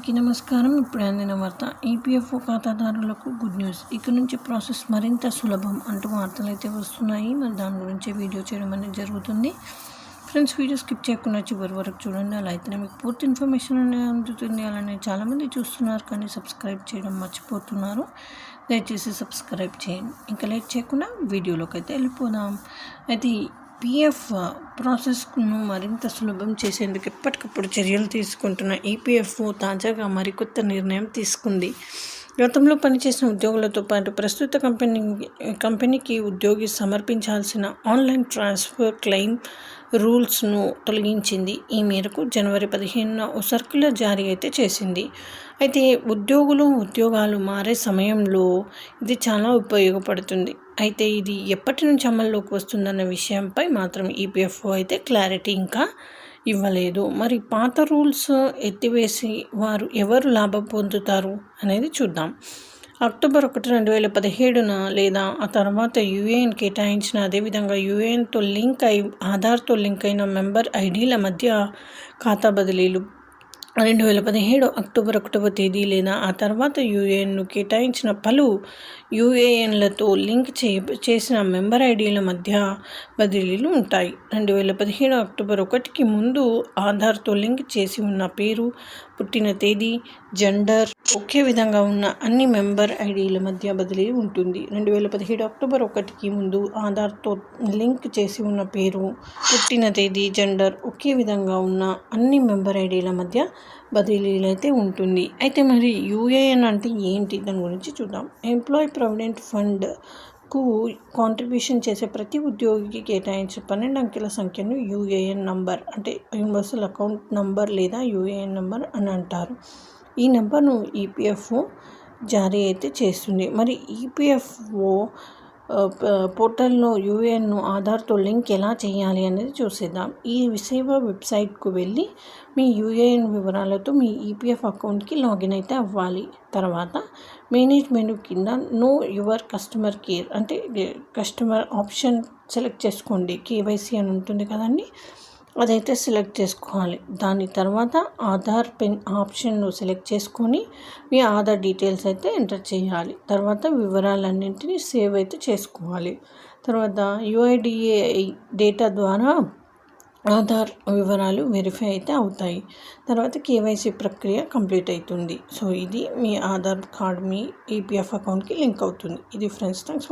అందరికీ నమస్కారం. ఇప్పుడు అందిన వార్త. ఈపీఎఫ్ఓ ఖాతాదారులకు గుడ్ న్యూస్. ఇక నుంచి ప్రాసెస్ మరింత సులభం అంటూ వార్తలు అయితే వస్తున్నాయి. మరి దాని గురించి వీడియో చేయడం అనేది జరుగుతుంది. ఫ్రెండ్స్, వీడియో స్కిప్ చేయకుండా చివరి వరకు చూడండి. అలా అయితేనే మీకు పూర్తి ఇన్ఫర్మేషన్ అనేది అందుతుంది. అలానే చాలామంది చూస్తున్నారు కానీ సబ్స్క్రైబ్ చేయడం మర్చిపోతున్నారు. దయచేసి సబ్స్క్రైబ్ చేయండి. ఇంకా లేట్ చేయకుండా వీడియోలోకి అయితే వెళ్ళిపోదాం. అయితే పీఎఫ్ ప్రాసెస్ను మరింత సులభం చేసేందుకు ఎప్పటికప్పుడు చర్యలు తీసుకుంటున్న ఈపీఎఫ్ఓ తాజాగా మరికొత్త నిర్ణయం తీసుకుంది. గతంలో పనిచేసిన ఉద్యోగులతో పాటు ప్రస్తుత కంపెనీకి ఉద్యోగి సమర్పించాల్సిన ఆన్లైన్ ట్రాన్స్ఫర్ క్లెయిమ్ రూల్స్ను తొలగించింది. ఈ మేరకు జనవరి 15న ఓ సర్క్యులర్ జారీ అయితే చేసింది. అయితే ఉద్యోగాలు మారే సమయంలో ఇది చాలా ఉపయోగపడుతుంది. అయితే ఇది ఎప్పటి నుంచి అమల్లోకి వస్తుందన్న విషయంపై మాత్రం ఈపీఎఫ్ఓ అయితే క్లారిటీ ఇంకా ఇవ్వలేదు. మరి పాత రూల్స్ ఎత్తివేసి వారు ఎవరు లాభం పొందుతారు అనేది చూద్దాం. అక్టోబర్ 1, 2017న లేదా ఆ తర్వాత యూఏఎన్ కేటాయించిన, అదేవిధంగా యూఏఎన్తో లింక్ అయి ఆధార్తో లింక్ అయిన మెంబర్ ఐడీల మధ్య ఖాతా బదిలీలు 2017 అక్టోబర్ 1వ తేదీ లేదా ఆ తర్వాత యూఏఎన్ను కేటాయించిన పలు యూఏఎన్లతో లింక్ చేసిన మెంబర్ ఐడీల మధ్య బదిలీలు ఉంటాయి. 2017 అక్టోబర్ 1కి ముందు ఆధార్తో లింక్ చేసి ఉన్న పేరు, పుట్టిన తేదీ, జెండర్ ఒకే విధంగా ఉన్న అన్ని మెంబర్ ఐడీల మధ్య బదిలీ ఉంటుంది. 2017 అక్టోబర్ 1కి ముందు ఆధార్తో లింక్ చేసి ఉన్న పేరు, పుట్టిన తేదీ, జెండర్ ఒకే విధంగా ఉన్న అన్ని మెంబర్ ఐడీల మధ్య బదిలీలు అయితే ఉంటుంది. అయితే మరి యూఏఎన్ అంటే ఏంటి? దాని గురించి చూద్దాం. ఎంప్లాయీ ప్రావిడెంట్ ఫండ్కు కాంట్రిబ్యూషన్ చేసే ప్రతి ఉద్యోగికి కేటాయించే 12 అంకెల సంఖ్యను యూఏఎన్ నంబర్ అంటే యూనివర్సల్ అకౌంట్ నంబర్ లేదా యూఏఎన్ నంబర్ అని అంటారు. ఈ నెంబర్ను ఈపీఎఫ్ఓ జారీ అయితే చేస్తుంది. మరి ఈపీఎఫ్ఓ పోర్టల్లో యూఏఎన్ను ఆధార్తో లింక్ ఎలా చేయాలి అనేది చూసేద్దాం. ఈ సేవ వెబ్సైట్కు వెళ్ళి మీ యూఏఎన్ వివరాలతో మీ ఈపీఎఫ్ అకౌంట్కి లాగిన్ అయితే అవ్వాలి. తర్వాత మేనేజ్ మెనూ కింద నో యువర్ కస్టమర్ కేర్ అంటే కస్టమర్ ఆప్షన్ సెలెక్ట్ చేసుకోండి. కేవైసీ అని ఉంటుంది కదండి, అదైతే సెలెక్ట్ చేసుకోవాలి. దాని తర్వాత ఆధార్ పిన్ ఆప్షన్ను సెలెక్ట్ చేసుకొని మీ ఆధార్ డీటెయిల్స్ అయితే ఎంటర్ చేయాలి. తర్వాత వివరాలన్నింటినీ సేవ్ అయితే చేసుకోవాలి. తర్వాత యూఐడిఏఐ డేటా ద్వారా ఆధార్ వివరాలు వెరిఫై అయితే అవుతాయి. తర్వాత కేవైసీ ప్రక్రియ కంప్లీట్ అవుతుంది. సో ఇది మీ ఆధార్ కార్డ్ మీ ఈపీఎఫ్ అకౌంట్కి లింక్ అవుతుంది. ఇది ఫ్రెండ్స్, థ్యాంక్స్ ఫర్